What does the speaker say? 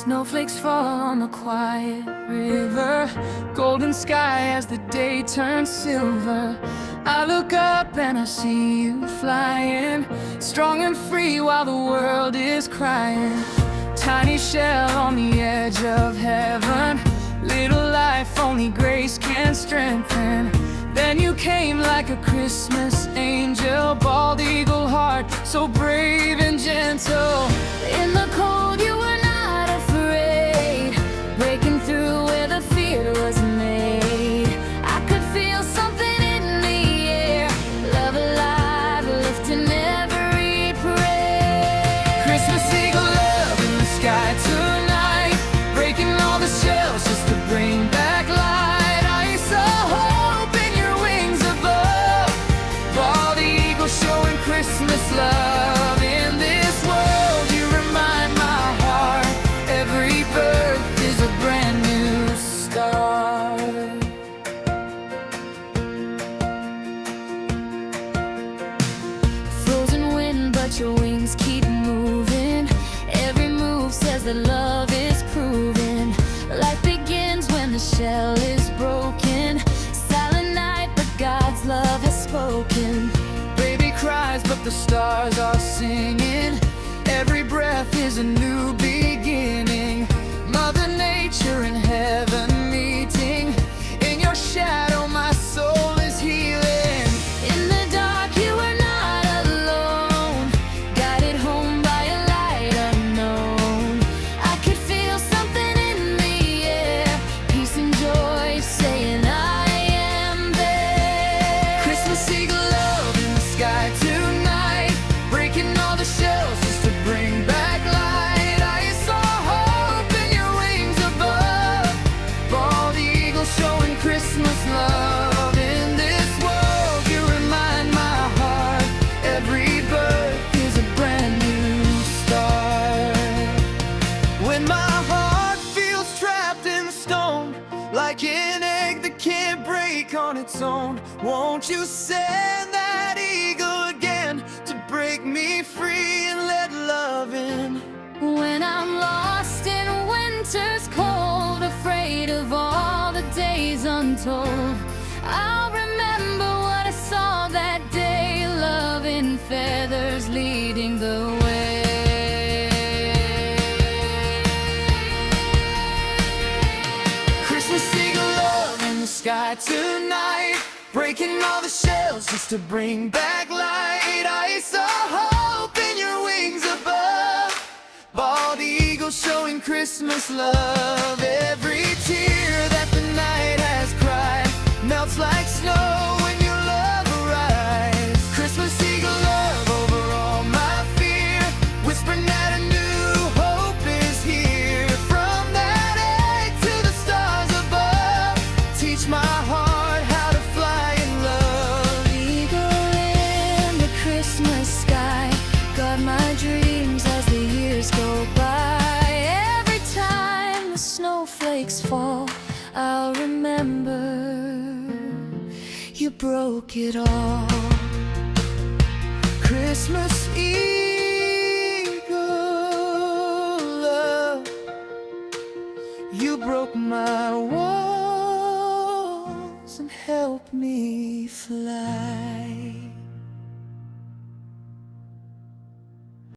Snowflakes fall on the quiet river, golden sky as the day turns silver. I look up and I see you flying, strong and free while the world is crying. Tiny shell on the edge of heaven, little life only grace can strengthen. Then you came like a Christmas angel, bald eagle heart, so brave and gentle. In the cold you were not afraid, breaking through where the fear was made. I could feel something in the air, love alive, lifting every prayer. Christmas eagle love in the sky tonight, breaking all the shells just to bring back light. I saw hope in your wings above, bald eagle showing Christmas love. In this world you remind my heart, every birth is a brand new start. Frozen wind but your wings keep moving, every move says that love is proven. Life begins when the shell is broken, silent night but God's love has spoken. Baby cries but the stars are singing, every breath is a new beginning. Mother Nature and heaven meeting, in your shadow my soul is healing. In the dark you are not alone, guided home by a light unknown. I could feel something in the air, peace and joy saying I am there. Christmas eagle love in the sky tonight, breaking all the shells just to bring back light. I saw hope in your wings above, bald eagle showing Christmas love. In this world you remind my heart, every birth is a brand new start. When my heart feels trapped in stone, like an egg that can't break on its own, won't you send that eagle again to break me free and let love in? When I'm lost in winter's cold, afraid of all the days untold, I'll remember what I saw that day, love in feathers leading the way. Christmas eagle love in the sky tonight, breaking all the shells just to bring back light. I saw hope in your wings above, bald eagle showing Christmas love. Every tear that the night has cried melts like snow when your love arrives. Christmas eagle love over all my fear, whispering that a new hope is here. From that egg to the stars above, teach my heart how to fly in love. Eagle in the Christmas sky, guard my dreams as the years go by. Every time the snowflakes fall, I'll remember you broke it all. Christmas eagle love, you broke my walls and helped me fly.